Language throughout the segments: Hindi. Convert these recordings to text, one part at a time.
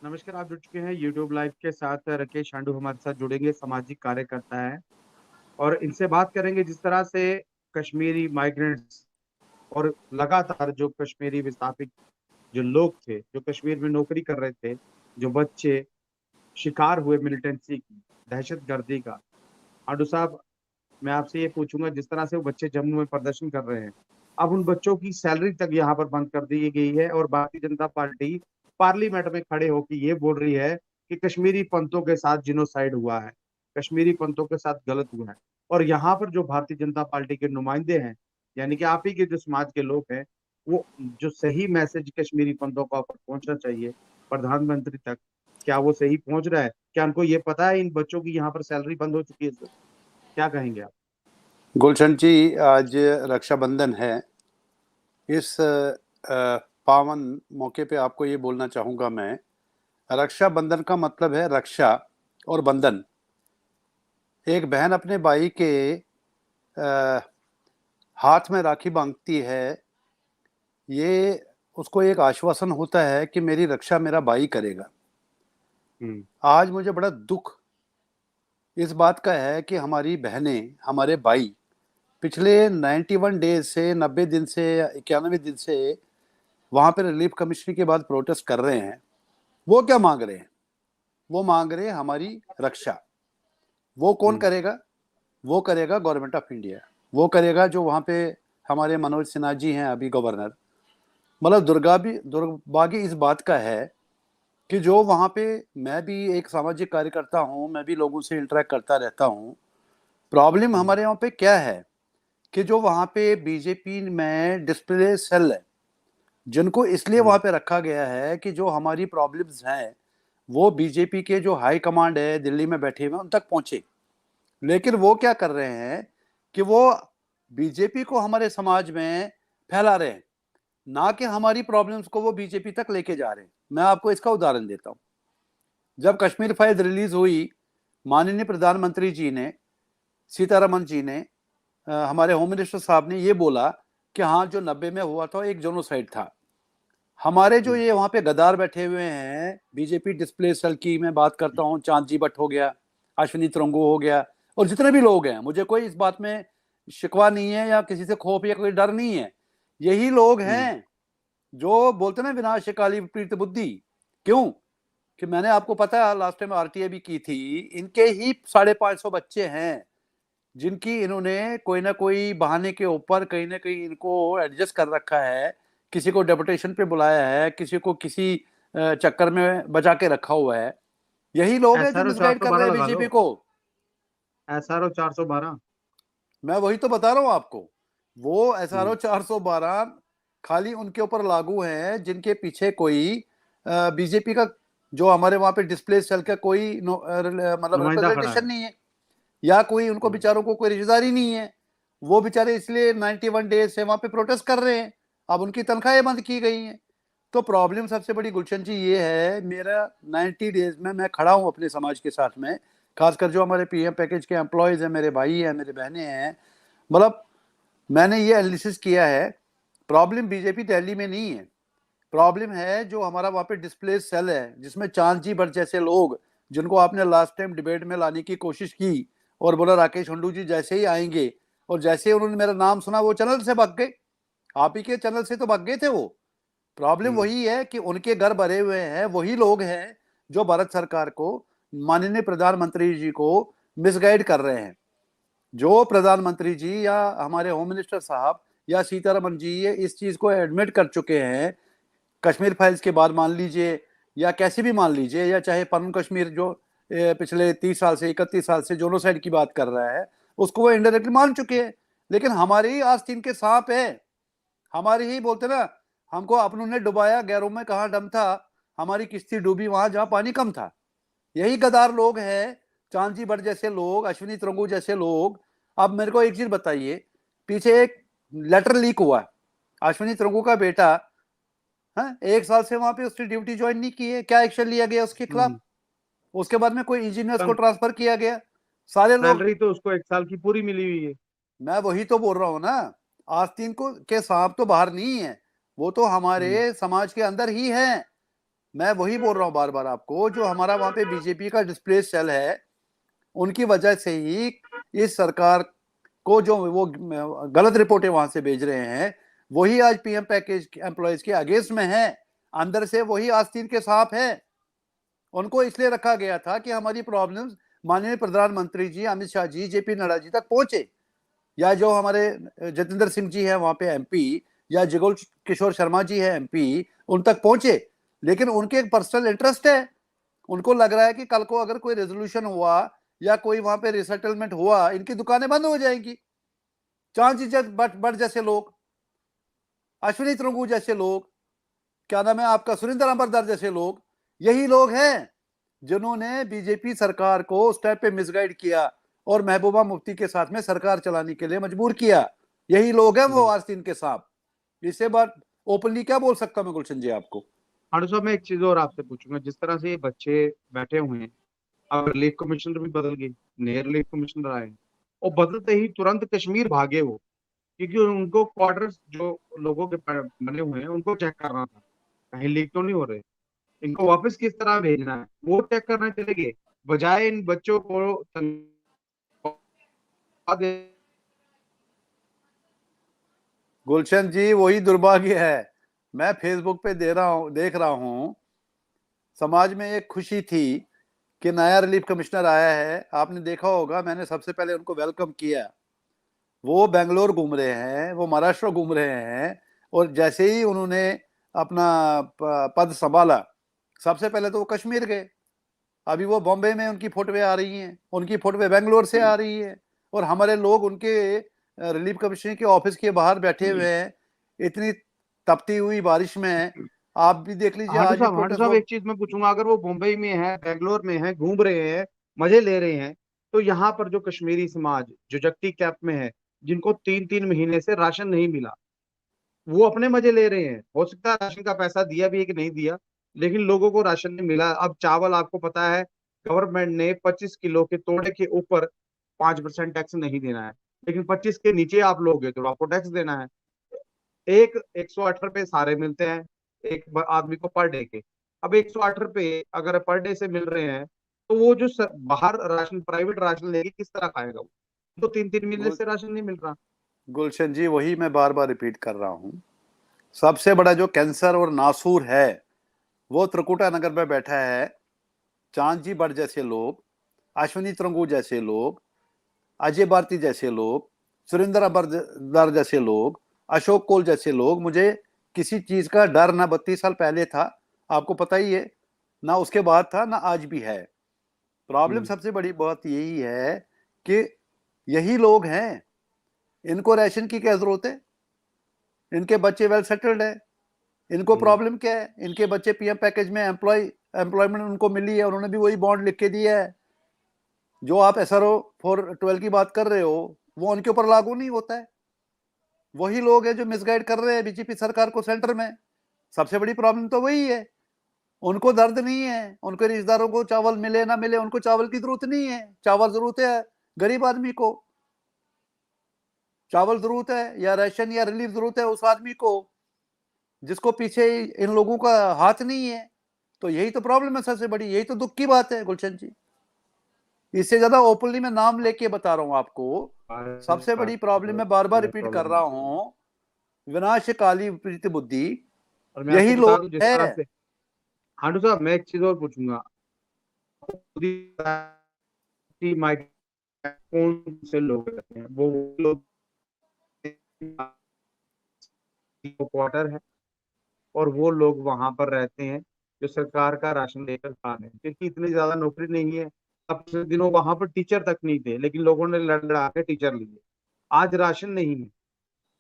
नमस्कार। आप जुड़ चुके हैं यूट्यूब लाइव के साथ। राकेश शांडू हमारे साथ जुड़ेंगे, सामाजिक कार्यकर्ता है और इनसे बात करेंगे जिस तरह से कश्मीरी माइग्रेंट्स और लगातार जो कश्मीरी विस्थापित जो लोग थे, जो कश्मीर में नौकरी कर रहे थे, जो बच्चे शिकार हुए मिलिटेंसी की, दहशत गर्दी का। आडू साहब, मैं आपसे ये पूछूंगा, जिस तरह से वो बच्चे जम्मू में प्रदर्शन कर रहे हैं, अब उन बच्चों की सैलरी तक यहाँ पर बंद कर दी गई है और भारतीय जनता पार्टी पार्लियामेंट में खड़े होकर ये बोल रही है कि कश्मीरी पंथों के साथ जिनोसाइड हुआ है, कश्मीरी पंथों के साथ गलत हुआ है। और यहाँ पर जो भारतीय जनता पार्टी के नुमाइंदे हैं, यानी कि आप ही के जो समाज के लोग हैं, वो जो सही मैसेज कश्मीरी पंथों को पर पहुंचना चाहिए प्रधानमंत्री तक, क्या वो सही पहुंच रहा है? क्या उनको ये पता है इन बच्चों की यहाँ पर सैलरी बंद हो चुकी है सर? क्या कहेंगे आप? गुलशन जी, आज रक्षाबंधन है। इस पावन मौके पे आपको ये बोलना चाहूँगा मैं, रक्षाबंधन का मतलब है रक्षा और बंधन। एक बहन अपने भाई के अ, हाथ में राखी बांधती है, ये उसको एक आश्वासन होता है कि मेरी रक्षा मेरा भाई करेगा। हम्म। आज मुझे बड़ा दुख इस बात का है कि हमारी बहनें, हमारे भाई पिछले 91 डेज से, 90 दिन से, 91 दिन से वहां पर रिलीफ कमिश्नर के बाद प्रोटेस्ट कर रहे हैं। वो क्या मांग रहे हैं? वो मांग रहे हैं हमारी रक्षा। वो कौन हम्म। करेगा? वो करेगा गवर्नमेंट ऑफ इंडिया। वो करेगा जो वहां पे हमारे मनोज सिन्हा जी हैं अभी गवर्नर। मतलब दुर्भाग्य इस बात का है कि जो वहां पे, मैं भी एक सामाजिक कार्यकर्ता हूं, मैं भी लोगों से इंटरेक्ट करता रहता हूं। प्रॉब्लम हम्म। हमारे यहाँ पे क्या है कि जो वहां पे बीजेपी में डिस्प्ले सेल है, जिनको इसलिए वहां हम्म। पे रखा गया है कि जो हमारी प्रॉब्लम्स हैं वो बीजेपी के जो हाई कमांड है दिल्ली में बैठे हुए उन तक पहुंचे। लेकिन वो क्या कर रहे हैं कि वो बीजेपी को हमारे समाज में फैला रहे हैं, ना कि हमारी प्रॉब्लम्स को वो बीजेपी तक लेके जा रहे हैं। मैं आपको इसका उदाहरण देता हूं। जब कश्मीर फाइल रिलीज हुई, माननीय प्रधानमंत्री जी ने, सीतारमन जी ने, हमारे होम मिनिस्टर साहब ने ये बोला कि हाँ, जो 90 में हुआ था एक जोनोसाइड था। हमारे जो हम्म। ये वहां पे गद्दार बैठे हुए हैं बीजेपी डिस्प्ले सेल की, मैं बात करता हूँ, चांद जी भट्ट हो गया, अश्विनी तिरंगो हो गया, और जितने भी लोग हैं, मुझे कोई इस बात में शिकवा नहीं है या किसी से खौफ या कोई डर नहीं है। यही लोग हम्म। हैं जो बोलते ना विनाश काली विपरीत बुद्धि। क्यों? कि मैंने आपको पता है लास्ट टाइम आरटीए भी की थी, इनके ही 550 बच्चे हैं जिनकी इन्होंने कोई ना कोई बहाने के ऊपर कहीं ना कहीं इनको एडजस्ट कर रखा है। किसी को डेपुटेशन पे बुलाया है, किसी को किसी चक्कर में बचा के रखा हुआ है। यही लोग हैं जो SRO मिसगाइड कर रहे 412 हैं लगा लो। बीजेपी को। SRO 412। मैं वही तो बता रहा हूं आपको। वो एसआरओ हम्म। 412 खाली उनके ऊपर लागू है जिनके पीछे कोई बीजेपी का, जो हमारे वहां पे डिस्प्ले सेल का कोई मतलब नुमाइंदा खड़ा है। रिप्रेजेंटेशन नहीं है, या कोई उनको हम्म। बेचारों को कोई रिश्तेदारी नहीं है। वो बेचारे इसलिए 91 डेज से वहां पे प्रोटेस्ट कर रहे हैं। अब उनकी तनख्वाहें बंद की गई हैं। तो प्रॉब्लम सबसे बड़ी गुलशन जी ये है, मेरा 90 डेज में मैं खड़ा हूं अपने समाज के साथ में, खासकर जो हमारे पीएम पैकेज के एम्प्लॉयज हैं, मेरे भाई हैं, मेरे बहनें हैं। मतलब मैंने ये एनालिसिस किया है, प्रॉब्लम बीजेपी दिल्ली में नहीं है। प्रॉब्लम है जो हमारा वहां पे डिस्प्ले सेल है, जिसमें चांद जी भट्ट जैसे लोग, जिनको आपने लास्ट टाइम डिबेट में लाने की कोशिश की और बोला राकेश हुंडू जी जैसे ही आएंगे, और जैसे ही उन्होंने मेरा नाम सुना वो चैनल से भाग गए। आप ही के चैनल से तो भाग गए थे वो। प्रॉब्लम हम्म। वही है कि उनके घर भरे हुए हैं वही लोग हैं जो भारत सरकार को, माननीय प्रधानमंत्री जी को मिसगाइड कर रहे हैं। जो प्रधानमंत्री जी या हमारे होम मिनिस्टर साहब या सीतारमन जी ये इस चीज को एडमिट कर चुके हैं, कश्मीर फाइल्स के बाद मान लीजिए, या कैसे भी मान लीजिए, या चाहे पन कश्मीर जो पिछले 30 साल से 31 साल से जोनोसाइड की बात कर रहा है, उसको वो इनडायरेक्टली मान चुके हैं। लेकिन हमारे ही आस्तीन के सांप है, हमारे ही बोलते ना, हमको अपनों ने डुबाया गैरों में कहाँ दम था, हमारी किश्ती डूबी वहां जहां पानी कम था। यही गद्दार लोग हैं, चांदी भट्ट जैसे लोग, अश्विनी तिरंगू जैसे लोग। अब मेरे को एक चीज बताइए, पीछे एक लेटर लीक हुआ, अश्विनी तिरंगू का बेटा, हाँ, 1 साल से वहां पे उसने ड्यूटी ज्वाइन नहीं की है, क्या एक्शन लिया गया उसके खिलाफ? हम्म। उसके बाद में कोई इंजीनियर्स को ट्रांसफर किया गया, सारे लोग। सैलरी तो उसको 1 साल की पूरी मिली हुई है। मैं वही तो बोल रहा हूं ना, आस्तीन को के सांप तो बाहर नहीं है, वो तो हम्म। हमारे समाज के अंदर ही है। मैं वही बोल रहा हूँ बार बार आपको, जो हमारा वहां पे बीजेपी का डिस्प्लेस सेल है, उनकी वजह से ही इस सरकार को जो वो गलत रिपोर्टें वहां से भेज रहे हैं, वही आज पीएम पैकेज एम्प्लॉयज के अगेंस्ट में है। अंदर से वही आस्तीन के सांप हैं। उनको इसलिए रखा गया था कि हमारी प्रॉब्लम्स माननीय प्रधानमंत्री जी, अमित शाह जी, जेपी नड्डा जी तक पहुंचे, या जो हमारे जतेंद्र सिंह जी है वहां पे एमपी, या जुगल किशोर शर्मा जी है एमपी, उन तक पहुंचे। लेकिन उनके एक पर्सनल इंटरेस्ट है। उनको लग रहा है कि कल को अगर कोई रेजोल्यूशन हुआ या कोई वहां पे रिसेटलमेंट हुआ, इनकी दुकानें बंद हो जाएंगी। चांद इज्जत भट्ट जैसे लोग, अश्विनी तुंगू जैसे लोग, क्या नाम है आपका, सुरेंद्र अंबरदर जैसे लोग, यही लोग हैं जिन्होंने बीजेपी सरकार को उस टाइप पे मिसगाइड किया और महबूबा मुफ्ती के साथ में सरकार चलाने के लिए मजबूर किया। यही लोग हैं वो आस्तीन के सांप। इससे बात ओपनली क्या बोल सकता मैं गुलशन जी आपको। हाडू साहब, मैं एक चीज और आपसे पूछूंगा, जिस तरह से ये बच्चे बैठे हुए हैं, अब रिलीफ कमिश्नर भी बदल गई, नए रिलीफ कमिश्नर आए, और बदलते ही तुरंत कश्मीर भागे वो, क्योंकि उनको क्वार्टर्स जो लोगों के बने हुए हैं उनको चेक करना था, कहीं लीक तो नहीं हो रहे, इनको वापस किस तरह भेजना है वो चेक करना चले गए, बजाय इन बच्चों को तनख्वाह दे। गुलशन जी वही दुर्भाग्य है। मैं फेसबुक पे देख रहा हूं, समाज में एक खुशी थी कि नया रिलीफ कमिश्नर आया है। आपने देखा होगा, मैंने सबसे पहले उनको वेलकम किया। वो बेंगलोर घूम रहे हैं, वो महाराष्ट्र घूम रहे हैं, और जैसे ही उन्होंने अपना पद संभाला, सबसे पहले तो वो कश्मीर गए। अभी वो बॉम्बे में उनकी फोटोएं आ रही हैं, उनकी फोटोएं बेंगलोर से आ रही हैं, और हमारे लोग उनके रिलीफ कमिश्नर के ऑफिस के बाहर बैठे हुए हैं इतनी तपती हुई बारिश में। आप भी देख लीजिए, आज भी हाडू प्रोटेस्ट साहब, वो। एक चीज मैं पूछूंगा, अगर वो मुंबई में है, बेंगलोर में है, घूम रहे हैं, मजे ले रहे हैं, तो यहाँ पर जो कश्मीरी समाज जो जट्टी कैंप में है, जिनको 3-3 महीने से राशन नहीं मिला, वो अपने मजे ले रहे हैं। हो सकता है राशन का पैसा दिया भी है कि नहीं दिया, लेकिन लोगों को राशन नहीं मिला। अब चावल आपको पता है, गवर्नमेंट ने 25 किलो के तोड़े के ऊपर 5% टैक्स नहीं देना है, लेकिन 25 के नीचे आप लोगे तो आपको टैक्स देना है। 108 रुपए सारे मिलते हैं एक आदमी को पर डे के। अब 108 रुपए अगर पर डे से मिल रहे हैं, तो वो जो बाहर राशन, प्राइवेट राशन लेके किस तरह खाएगा वो? तो 3-3 महीने गुल, से राशन नहीं मिल रहा। गुलशन जी वही मैं बार बार रिपीट कर रहा हूँ। सबसे बड़ा जो कैंसर और नासूर है वो त्रिकुटा नगर में बैठा है। चांद जी भट्ट जैसे लोग, अश्विनी तुंगू जैसे लोग, अजय भारती जैसे लोग, सुरेंद्र अबरदर जैसे लोग, अशोक कोल जैसे लोग। मुझे किसी चीज का डर ना 32 साल पहले था, आपको पता ही है, ना उसके बाद था, ना आज भी है। प्रॉब्लम हम्म। सबसे बड़ी बात यही है कि यही लोग हैं, इनको राशन की क्या जरूरत है? इनके बच्चे वेल सेटल्ड है। इनको हम्म। प्रॉब्लम क्या है? इनके बच्चे पीएम पैकेज में एम्प्लॉयमेंट उनको मिली है, उन्होंने भी वही बॉन्ड लिख के दिया है। जो आप एसआरओ 412 की बात कर रहे हो, वो उनके ऊपर लागू नहीं होता है। वही लोग हैं जो मिसगाइड कर रहे हैं बीजेपी सरकार को सेंटर में। सबसे बड़ी प्रॉब्लम तो वही है। उनको दर्द नहीं है, उनके रिश्तेदारों को चावल मिले ना मिले, उनको चावल की जरूरत नहीं है। चावल जरूरत है गरीब आदमी को, चावल जरूरत है या राशन या रिलीफ जरूरत है उस आदमी को जिसको पीछे इन लोगों का हाथ नहीं है। तो यही तो प्रॉब्लम है सबसे बड़ी, यही तो दुख की बात है गुलशन जी। इससे ज्यादा ओपनली मैं नाम लेके बता रहा हूं आपको। सबसे बड़ी प्रॉब्लम मैं बार बार रिपीट कर रहा प्रॉब्लम। हूं, विनाशकाली विपरीत बुद्धि, और मैं आपको यही बता लोग दूं, जिस है। तरह से, हांडू साहब, मैं एक चीज और पूछूंगा, खुद ही पता है कि माइक कौन से लोग रहते हैं, वो लोग क्वार्टर है, और वो लोग वहां पर रहते हैं जो सरकार का राशन लेकर खा रहे हैं, क्योंकि इतनी ज्यादा नौकरी नहीं है। अब पिछले दिनों वहां पर टीचर तक नहीं थे, लेकिन लोगों ने लड़ लड़ा के टीचर लिए। आज राशन नहीं है,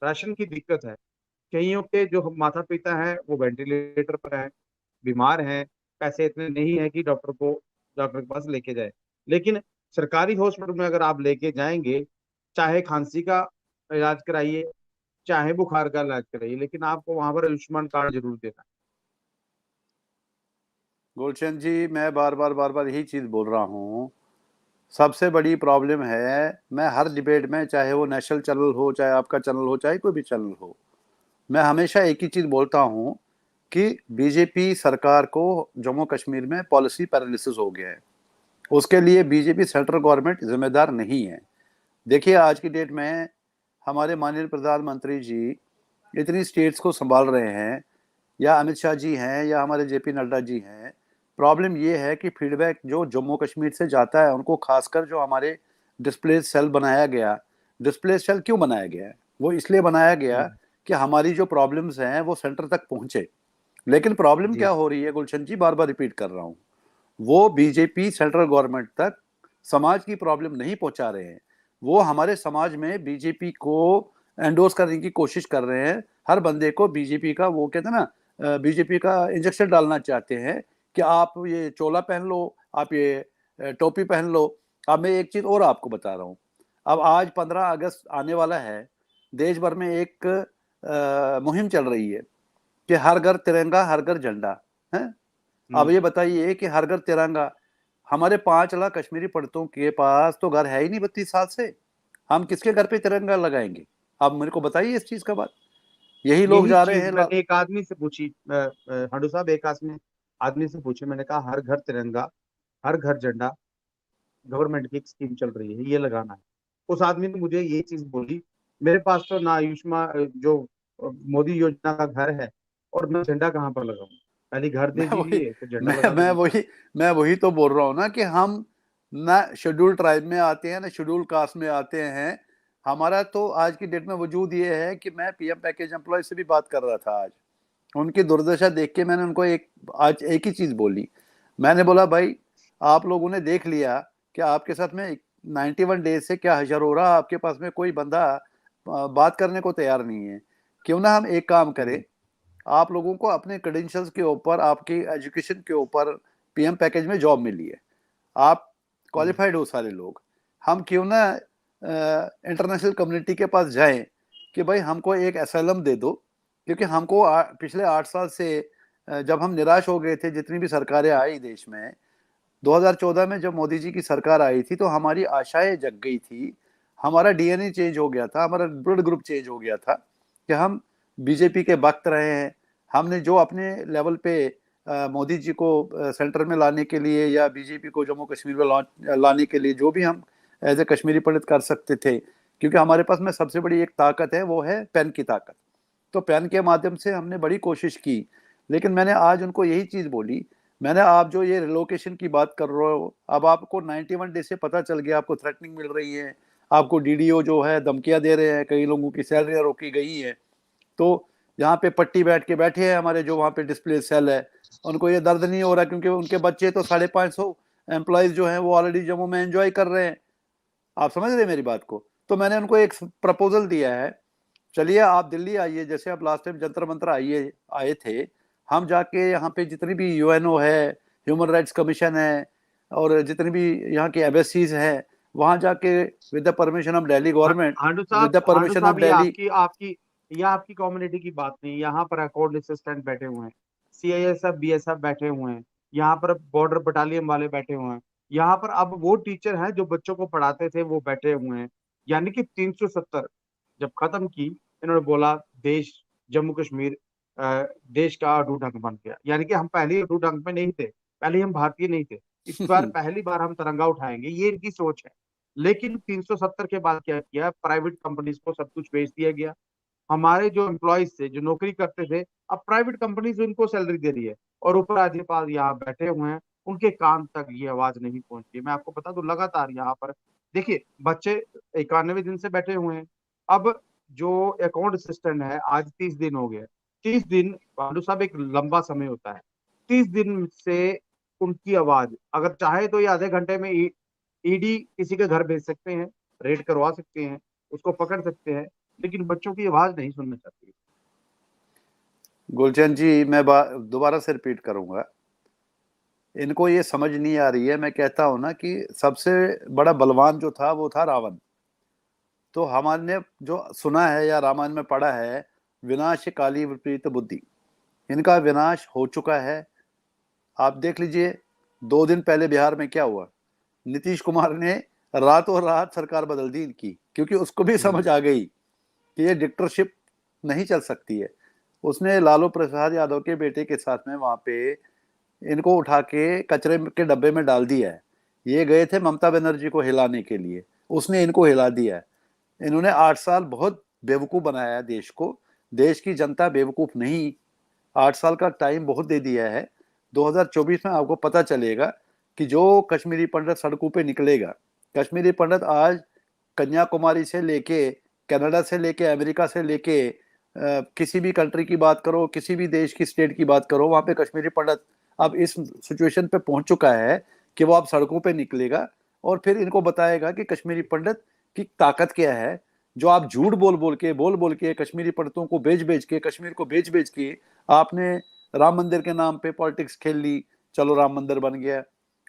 राशन की दिक्कत है। कईयों के जो माता पिता हैं वो वेंटिलेटर पर हैं, बीमार हैं, पैसे इतने नहीं है कि डॉक्टर के पास लेके जाए। लेकिन सरकारी हॉस्पिटल में अगर आप लेके जाएंगे, चाहे खांसी का इलाज कराइए, चाहे बुखार का इलाज कराइए, लेकिन आपको वहां पर आयुष्मान कार्ड जरूर देना गुलशन जी मैं बार बार यही चीज बोल रहा हूँ। सबसे बड़ी प्रॉब्लम है, मैं हर डिबेट में, चाहे वो नेशनल चैनल हो, चाहे आपका चैनल हो, चाहे कोई भी चैनल हो, मैं हमेशा एक ही चीज बोलता हूँ कि बीजेपी सरकार को जम्मू कश्मीर में पॉलिसी पैरालिसिस हो गया है। उसके लिए बीजेपी सेंट्रल गवर्नमेंट जिम्मेदार नहीं है। देखिए आज की डेट में हमारे माननीय प्रधानमंत्री जी इतनी स्टेट्स को संभाल रहे हैं, या अमित शाह जी हैं या हमारे जेपी नड्डा जी हैं। प्रॉब्लम ये है कि फीडबैक जो जम्मू कश्मीर से जाता है उनको, खासकर जो हमारे डिस्प्ले सेल बनाया गया, डिस्प्ले सेल क्यों बनाया गया है? वो इसलिए बनाया गया जी कि हमारी जो प्रॉब्लम्स हैं वो सेंटर तक पहुंचे। लेकिन प्रॉब्लम क्या जी हो रही है गुलशन जी, बार बार रिपीट कर रहा हूँ, वो बीजेपी सेंट्रल गवर्नमेंट तक समाज की प्रॉब्लम नहीं पहुंचा रहे हैं। वो हमारे समाज में बीजेपी को एंडोर्स करने की कोशिश कर रहे हैं। हर बंदे को बीजेपी का, वो कहते हैं ना, बीजेपी का इंजेक्शन डालना चाहते हैं कि आप ये चोला पहन लो, आप ये टोपी पहन लो। अब मैं एक चीज और आपको बता रहा हूँ। अब आज 15 अगस्त आने वाला है, देश भर में एक मुहिम चल रही है कि हर घर तिरंगा हर घर झंडा है। अब ये बताइए कि हर घर तिरंगा, हमारे 5 लाख कश्मीरी पंडितों के पास तो घर है ही नहीं 32 साल से। हम किसके घर पे तिरंगा लगाएंगे? आप मेरे को बताइए इस चीज का बात। यही लोग यही जा रहे चीज हैं मैंने एक आदमी से पूछी, हंडू साहब, एक आदमी से पूछी, मैंने कहा हर घर तिरंगा हर घर झंडा गवर्नमेंट की एक स्कीम चल रही है, ये लगाना है। उस आदमी ने मुझे ये चीज बोली, मेरे पास तो ना आयुष्मान जो मोदी योजना का घर है, और मैं झंडा कहाँ पर लगाऊं? पहले घर दे मैं वही दीजिए फिर झंडा मैं लगा मैं दूंगा। वही मैं वही तो बोल रहा हूँ ना कि हम ना शेड्यूल ट्राइब में आते हैं ना शेड्यूल कास्ट में आते हैं। हमारा तो आज की डेट में वजूद ये है कि मैं पीएम पैकेज एम्प्लॉय से भी बात कर रहा था आज। उनकी दुर्दशा देख के मैंने उनको आज एक ही चीज बोली। मैंने बोला भाई, आप लोगों ने देख लिया कि आपके साथ में 91 डेज से क्या हशर हो रहा, आपके पास में कोई बंदा बात करने को तैयार नहीं है। क्यों ना हम एक काम करें, हम्म, आप लोगों को अपने क्रेडेंशियल्स के ऊपर, आपकी एजुकेशन के ऊपर पीएम पैकेज में जॉब मिली है, आप हम्म, क्वालिफाइड हो सारे लोग। हम क्यों ना इंटरनेशनल कम्युनिटी के पास जाएं कि भाई हमको एक एसाइलम दे दो। क्योंकि हमको पिछले 8 साल से जब हम निराश हो गए थे, जितनी भी सरकारें आई देश में, 2014 में जब मोदी जी की सरकार आई थी तो हमारी आशाएं जग गई थी। हमारा डीएनए चेंज हो गया था, हमारा ब्लड ग्रुप चेंज हो गया था कि हम बीजेपी के वक्त रहे हैं। हमने जो अपने लेवल पे मोदी जी को सेंटर में लाने के लिए या बीजेपी को जम्मू कश्मीर में लाने के लिए जो भी हम एज ए कश्मीरी पंडित कर सकते थे, क्योंकि हमारे पास में सबसे बड़ी एक ताकत है, वो है पेन की ताकत। तो पेन के माध्यम से हमने बड़ी कोशिश की। लेकिन मैंने आज उनको यही चीज़ बोली, मैंने, आप जो ये रिलोकेशन की बात कर रहे हो, अब आपको 91 डे से पता चल गया, आपको थ्रेटनिंग मिल रही है, आपको डीडीओ जो है धमकियां दे रहे हैं, कई लोगों की सैलरियां रोकी गई है। तो यहाँ पे पट्टी बैठ के बैठे हैं हमारे जो वहाँ पे डिस्प्ले सेल है, उनको ये दर्द नहीं हो रहा, क्योंकि उनके बच्चे तो 550 एम्प्लॉयज जो हैं वो ऑलरेडी जम्मू में एंजॉय कर रहे हैं। आप समझ रहे हैं मेरी बात को? तो मैंने उनको एक प्रपोजल दिया है, चलिए आप दिल्ली आइए, जैसे आप लास्ट टाइम जंतर मंतर आए थे, हम जाके यहाँ पे जितनी भी यूएनओ है, ह्यूमन राइट्स कमीशन है, और जितनी भी यहाँ की एम्बेसीज हैं, वहाँ जाके with the permission of Delhi government, with the हांडू permission of साहब, ये दिल्ली। आपकी कम्युनिटी की बात नहीं, यहाँ पर अकाउंट असिस्टेंट बैठे हुए हैं, सीआईएसएफ बीएसएफ बैठे हुए हैं, यहाँ पर बॉर्डर बटालियन वाले बैठे हुए हैं, यहाँ पर अब वो टीचर हैं जो बच्चों को पढ़ाते थे वो बैठे हुए हैं। यानी कि 370 जब खत्म की, इन्होंने बोला देश, जम्मू कश्मीर देश का अटूट अंग बन गया। यानी कि हम पहले ही अटूट अंग में नहीं थे, पहले ही हम भारतीय नहीं थे, इस बार पहली बार हम तिरंगा उठाएंगे, ये इनकी सोच है। लेकिन 370 के बाद क्या किया, प्राइवेट कंपनीज को सब कुछ बेच दिया गया। हमारे जो एम्प्लॉयज थे जो नौकरी करते थे, अब प्राइवेट कंपनीज उनको सैलरी दे रही है, और ऊपर राज्यपाल यहाँ बैठे हुए हैं, उनके कान तक ये आवाज नहीं पहुंची। मैं आपको बता दूं, लगातार यहाँ पर देखिए बच्चे 91 दिन से बैठे हुए हैं। अब जो अकाउंट असिस्टेंट है, आज 30 दिन हो गए। 30 दिन भालू साहब एक लंबा समय होता है। 30 दिन से उनकी आवाज, अगर चाहे तो ये आधे घंटे में ईडी किसी के घर भेज सकते हैं, रेड करवा सकते हैं, उसको पकड़ सकते हैं, लेकिन बच्चों की आवाज नहीं सुनना चाहती। गुलचंद जी, मैं दोबारा से रिपीट करूंगा, इनको ये समझ नहीं आ रही है। मैं कहता हूं ना कि सबसे बड़ा बलवान जो था वो था रावण। तो हमने जो सुना है या रामायण में पढ़ा है, विनाश काली विपरीत बुद्धि, इनका विनाश हो चुका है। आप देख लीजिए, 2 दिन पहले बिहार में क्या हुआ। नीतीश कुमार ने रातों रात सरकार बदल दी इनकी, क्योंकि उसको भी हम्म, समझ आ गई कि ये डिक्टेटरशिप नहीं चल सकती है। उसने लालू प्रसाद यादव के बेटे के साथ में वहां पे इनको उठा के कचरे के डब्बे में डाल दिया है। ये गए थे ममता बनर्जी को हिलाने के लिए, उसने इनको हिला दिया है। इन्होंने 8 साल बहुत बेवकूफ बनाया है देश को। देश की जनता बेवकूफ नहीं, 8 साल का टाइम बहुत दे दिया है। 2024 में आपको पता चलेगा कि जो कश्मीरी पंडित सड़कों पे निकलेगा, कश्मीरी पंडित आज कन्याकुमारी से लेके, कनाडा से लेके, अमेरिका से लेके, किसी भी कंट्री की बात करो, किसी भी देश की स्टेट की बात करो, वहां पे कश्मीरी पंडित अब इस सिचुएशन पे पहुंच चुका है कि वो अब सड़कों पे निकलेगा और फिर इनको बताएगा कि कश्मीरी पंडित की ताकत क्या है। जो आप झूठ बोल बोल के कश्मीरी पंडितों को बेच के, कश्मीर को बेच के आपने राम मंदिर के नाम पे पॉलिटिक्स खेल ली, चलो राम मंदिर बन गया।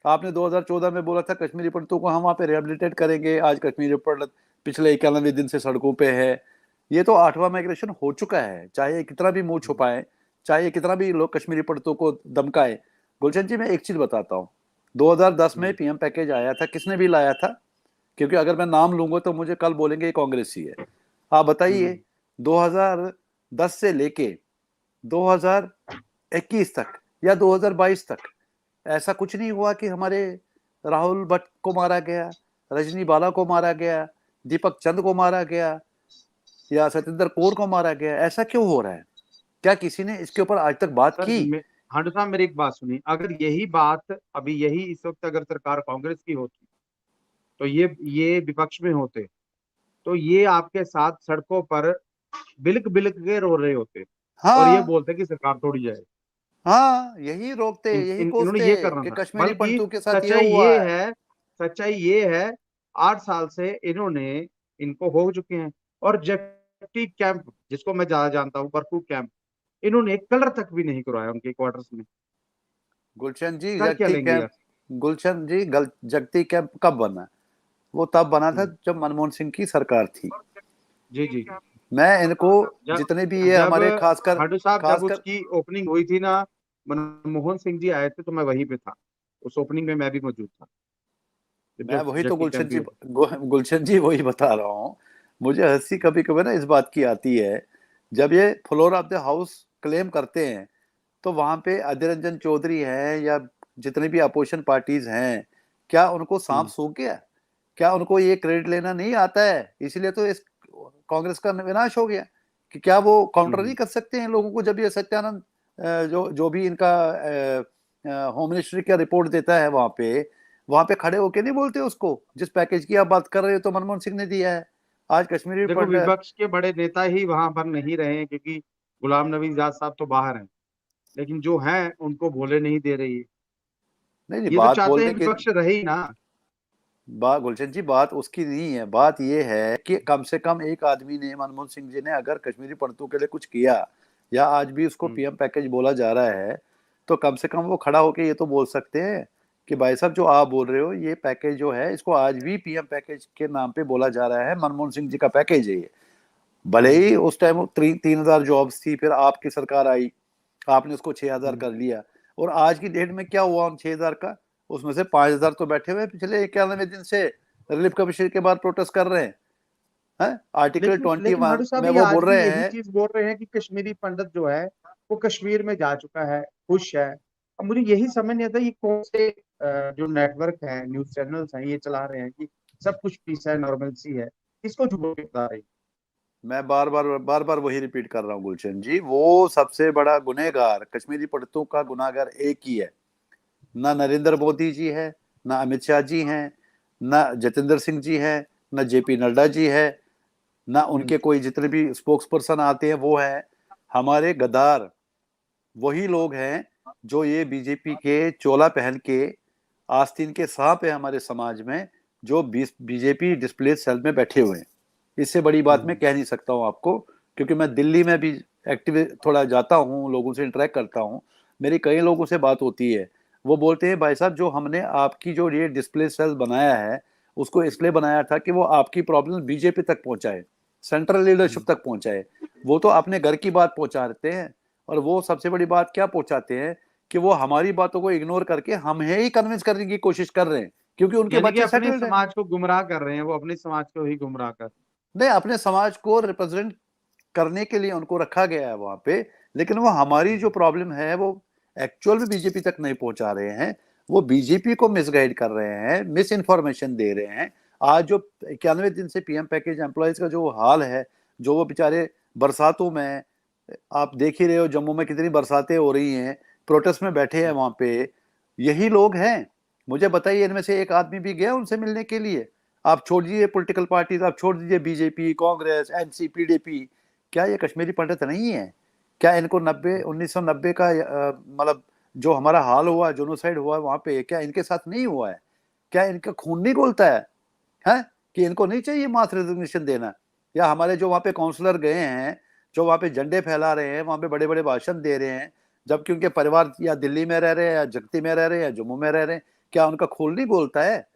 आपने 2014 में बोला था कश्मीरी पंडितों को हम वहां पे रिहेबिलिटेट करेंगे, आज कश्मीरी पंडित पिछले 91 दिन से सड़कों पे है। ये तो 8वां माइग्रेशन हो चुका है, चाहे कितना भी मुंह छुपाए, चाहे कितना भी लोग कश्मीरी पंडितों को धमकाए। गुलशन जी, मैं एक चीज बताता हूँ, 2010 में पीएम पैकेज आया था, किसने भी लाया था? क्योंकि अगर मैं नाम लूंगा तो मुझे कल बोलेंगे कांग्रेसी है। आप बताइए, 2010 से लेके 2021 तक या 2022 तक ऐसा कुछ नहीं हुआ कि हमारे राहुल भट्ट को मारा गया, रजनी बाला को मारा गया, दीपक चंद को मारा गया या सत्येंद्र कौर को मारा गया? ऐसा क्यों हो रहा है? क्या किसी ने इसके ऊपर आज तक बात सर की? हांडू साहब, मेरी एक बात सुनिए। अगर यही बात अभी यही इस वक्त अगर सरकार कांग्रेस की होती तो ये विपक्ष में होते तो ये आपके साथ सड़कों पर बिलक बिलक के रो रहे होते और ये हाँ, बोलते कि सरकार तोड़ी जाए। हाँ, यही रोकते, यही इन्होंने कोसते ये करना कि था। कश्मीरी बल्कि पंडितों के साथ ये सच्चाई हुआ ये है। है, सच्चाई ये है, 8 साल से इन्होंने इनको हो चुके हैं। और जबकि कैंप, जिसको मैं ज्यादा जानता हूँ, बरकू कैंप, इन्होंने एक कलर तक भी नहीं करवाया उनके क्वार्टर्स में। गुलशन जी, कर क्या जगती लेंगे कैंप, यार। गुलशन जी, जगती कैंप कब बना? वो तब बना था हम्म, जब मनमोहन सिंह की सरकार थी। जी जी। मैं इनको, जब जितने भी ये जब हमारे खासकर खाटू साहब, जब खासकर उसकी ओपनिंग हुई थी ना, मनमोहन सिंह जी आए थे तो मैं वहीं पे था। उस ओपनिंग में मैं भी मौजूद था, मैं जब वही तो जबकि गुलशन कैंप भी जी, हुआ। गुलशन जी वही बता रहा हूँ। मुझे हंसी कभी कभी ना इस बात की आती है, जब ये floor of the house claim करते हैं तो वहां पे अधीर रंजन चौधरी हैं या जितने भी अपोजिशन पार्टीज हैं, क्या उनको सांप हम्म, सूख गया? क्या उनको ये क्रेडिट लेना नहीं आता है? इसलिए तो इस कांग्रेस का विनाश हो गया कि क्या वो काउंटर नहीं हम्म। कर सकते हैं लोगों को? जब ये सत्यानंद जो जो भी इनका होम मिनिस्ट्री का रिपोर्ट देता है, वहां पे खड़े होके नहीं बोलते उसको? जिस पैकेज की आप बात कर रहे हो तो मनमोहन सिंह ने दिया है। आज कश्मीरी देखो, पंडित, विपक्ष के बड़े नेता ही वहां पर नहीं रहे हैं, क्योंकि गुलाम नबी आजाद साहब तो बाहर हैं, लेकिन जो हैं उनको बोले नहीं दे रही है। नहीं नहीं, ये तो बात चाहते हैं बोलने के, विपक्ष रहे ही ना। बात गुलशन जी, बात उसकी नहीं है। बात यह है कि कम से कम एक आदमी ने, मनमोहन सिंह जी ने, अगर कश्मीरी पंडितों के लिए कुछ किया या आज भी उसको हम्म, पीएम पैकेज बोला जा रहा है, तो कम से कम वो खड़ा होके ये तो बोल सकते हैं कि भाई साहब, जो आप बोल रहे हो ये पैकेज जो है, इसको आज भी पीएम पैकेज के नाम पे बोला जा रहा है, मनमोहन सिंह जी का पैकेज है ये। भले हम्म, ही उस टाइम 3,000 जॉब्स थी, फिर आपकी सरकार आई, आपने उसको 6,000 हम्म। कर लिया। और आज की डेट में क्या हुआ उन 6,000 का? उसमें से 5,000 तो बैठे हुए पिछले 91 दिन से रिलीफ कमीशन के बाद प्रोटेस्ट कर रहे हैं। आर्टिकल लेकिन ट्वेंटी लेकिन वन हाडू साहब, में ये वो आज बोल भी रहे यही हैं। चीज बोल रहे हैं कि कश्मीरी पंडित जो है वो कश्मीर में जा चुका है, खुश है। अब मुझे यही समझ नहीं आता, ये कौन से जो नेटवर्क है, न्यूज चैनल्स हैं, ये चला रहे हैं कि सब कुछ पीस है, नॉर्मल सी है। किसको झूठ बता रही। मैं बार बार वही रिपीट कर रहा हूँ गुलशन जी, वो सबसे बड़ा गुनहगार कश्मीरी पंडितों का गुनाहगार एक ही है। ना नरेंद्र मोदी जी है, ना अमित शाह जी हैं, ना जतेंद्र सिंह जी हैं, ना जेपी नड्डा जी है, ना हम्म, उनके कोई जितने भी स्पोक्स पर्सन आते हैं वो है। हमारे गद्दार वही लोग हैं जो ये बीजेपी के चोला पहन के आस्तीन के सांप है हमारे समाज में, जो बीजेपी डिस्प्ले सेल में बैठे हुए हैं। इससे बड़ी बात मैं हम्म। कह नहीं सकता हूं आपको, क्योंकि मैं दिल्ली में भी एक्टिव थोड़ा जाता हूं, लोगों से इंटरेक्ट करता हूं, मेरी कई लोगों से बात होती है। वो बोलते हैं भाई साहब, जो हमने आपकी जो ये डिस्प्ले सेल बनाया है, उसको इसलिए बनाया था कि वो आपकी प्रॉब्लम बीजेपी तक पहुंचाए, सेंट्रल लीडरशिप तक पहुंचाए। वो तो अपने घर की बात पहुंचाते हैं, और वो सबसे बड़ी बात क्या पहुंचाते हैं कि वो हमारी बातों को इग्नोर करके हमें ही कन्विंस करने की कोशिश कर रहे हैं, क्योंकि उनके यानी कि बच्चे अपने सेटल्ड हैं। समाज को गुमराह कर रहे हैं, वो अपने समाज को ही गुमराह कर। नहीं, अपने समाज को रिप्रेजेंट करने के लिए उनको रखा गया है वहां पे, लेकिन वो हमारी जो प्रॉब्लम है वो एक्चुअल में बीजेपी तक नहीं पहुंचा रहे हैं। वो बीजेपी को मिसगाइड कर रहे हैं, मिस इन्फॉर्मेशन दे रहे हैं। आज जो 91 दिन से पीएम पैकेज एम्प्लॉयज का जो हाल है, जो वो बेचारे बरसातों में, आप देख ही रहे हो जम्मू में कितनी बरसातें हो रही हैं, प्रोटेस्ट में बैठे हैं वहां पे, यही लोग हैं। मुझे बताइए इनमें से एक आदमी भी गया उनसे मिलने के लिए? आप छोड़ दीजिए पॉलिटिकल पार्टीज, आप छोड़ दीजिए बीजेपी, कांग्रेस, एनसी, पीडीपी, क्या ये कश्मीरी पंडित नहीं है? क्या इनको 1990 का मतलब जो हमारा हाल हुआ, जोनोसाइड हुआ वहां पे, क्या इनके साथ नहीं हुआ है? क्या इनका खून नहीं खौलता है कि इनको नहीं चाहिए मास रेजिग्नेशन देना? या हमारे जो वहां पे काउंसलर गए हैं, जो वहां पे झंडे फैला रहे हैं, वहां पे बड़े बड़े भाषण दे रहे हैं, जबकि उनके परिवार या दिल्ली में रह रहे हैं, या जगती में रह रहे हैं, या जम्मू में रह रहे हैं, क्या उनका खून नहीं बोलता है?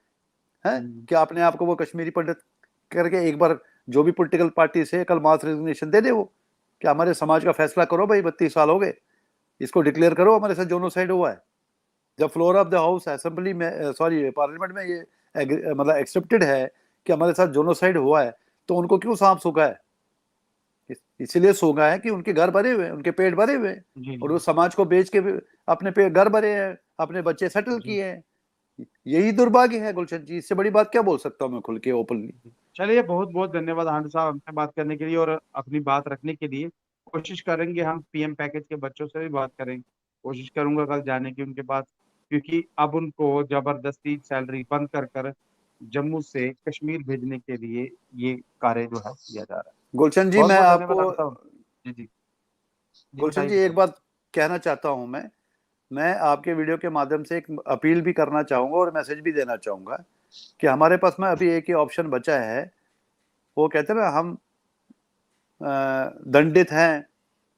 क्या अपने आप को वो कश्मीरी पंडित करके एक बार जो भी पॉलिटिकल पार्टी से कल मास रेजिग्नेशन दे दे वो? क्या हमारे समाज का फैसला करो भाई, 32 साल हो गए, इसको डिक्लेयर करो हमारे साथ जोनोसाइड हुआ है। जब floor of the house assembly में, सॉरी पार्लियामेंट में, ये मतलब एक्सेप्टेड है कि हमारे साथ जोनोसाइड हुआ है, तो उनको क्यों सांप सूखा है? इसीलिए सूखा है कि उनके घर भरे हुए हैं, उनके पेट भरे हुए हैं, जी और वो जी समाज को बेच के भी अपने पे घर भरे हैं, अपने बच्चे सेटल जी किए हैं। यही दुर्भाग्य है गुलशन जी, इससे बड़ी बात क्या बोल सकता हूँ मैं खुल के, ओपनली। जी। चलिए, बहुत बहुत धन्यवाद हांडू साहब हमसे बात करने के लिए और अपनी बात रखने के लिए। कोशिश करेंगे हम पीएम पैकेज के बच्चों से भी बात करेंगे। कोशिश करूंगा कल जाने की उनके पास, क्योंकि अब उनको जबरदस्ती सैलरी बंद कर कर जम्मू से कश्मीर भेजने के लिए ये कार्य जो है किया जा रहा है। गुलशन जी बहुत मैं बहुत धन्यवाद आपको, हांडू साहब। जी जी जी, गुलशन बताइए जी एक बताइए। बात कहना चाहता हूं मैं आपके वीडियो के माध्यम से एक अपील भी करना चाहूंगा और मैसेज भी देना चाहूंगा कि हमारे पास में अभी एक ही ऑप्शन बचा है। वो कहते हैं ना, हम दंडित हैं,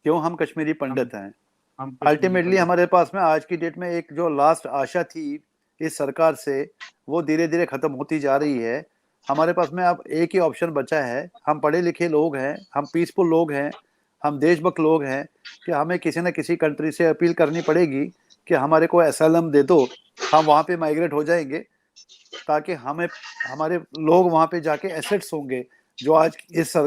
क्यों हम कश्मीरी हम पंडित हैं। हम कश्मीरी अल्टीमेटली पंडित। हमारे पास में आज की डेट में एक जो लास्ट आशा थी इस सरकार से, वो धीरे धीरे खत्म होती जा रही है। हमारे पास में अब एक ही ऑप्शन बचा है। हम पढ़े लिखे लोग हैं, हम पीसफुल लोग हैं, हम देशभक्त लोग हैं, कि हमें किसी न किसी कंट्री से अपील करनी पड़ेगी कि हमारे को एसाइलम दे दो। हम वहाँ पे माइग्रेट हो जाएंगे, ताकि हमें, हमारे लोग वहाँ पे जाके एसेट्स होंगे। जो आज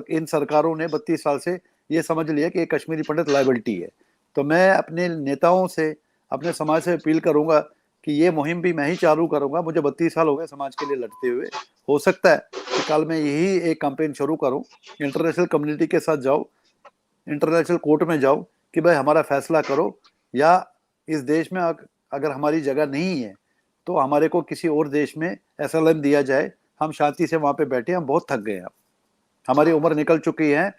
इन सरकारों ने 32 साल से ये समझ लिया कि ये कश्मीरी पंडित लाइबिलिटी है। तो मैं अपने नेताओं से, अपने समाज से अपील करूंगा कि ये मुहिम भी मैं ही चालू करूंगा। मुझे 32 साल हो गए समाज के लिए लड़ते हुए। हो सकता है कि कल मैं यही एक कैंपेन शुरू करूं, इंटरनेशनल कम्युनिटी के साथ जाऊं, इंटरनेशनल कोर्ट में जाऊं कि भाई हमारा फैसला करो, या इस देश में अगर हमारी जगह नहीं है तो हमारे को किसी और देश में एसएलएम दिया जाए। हम शांति से वहां पे बैठे, हम बहुत थक गए हैं, अब हमारी उम्र निकल चुकी है,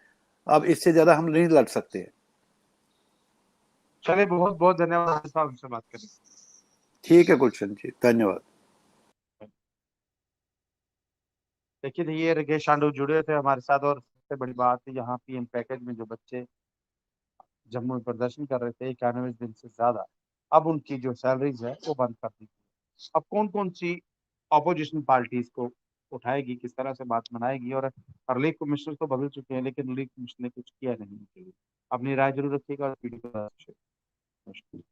अब इससे ज्यादा हम नहीं लड़ सकते। चलिए, बहुत बहुत धन्यवाद हांडू साहब हमसे बात करने ठीक है गुलशन जी, धन्यवाद। के लिए। देखिए, ये राकेश शांडू जुड़े थे हमारे साथ, और सबसे बड़ी बात यहाँ पीएम पैकेज में जो बच्चे जम्मू में प्रदर्शन कर रहे थे 91 दिन से ज्यादा, अब उनकी जो सैलरीज है वो बंद कर दी गई। अब कौन कौन सी अपोजिशन पार्टी इसको उठाएगी, किस तरह से बात मनाएगी? और लीग कमिश्नर तो बदल चुके हैं, लेकिन लीग कमिश्नर ने कुछ किया नहीं उनके लिए। अपनी राय जरूर रखिएगा और वीडियो को शेयर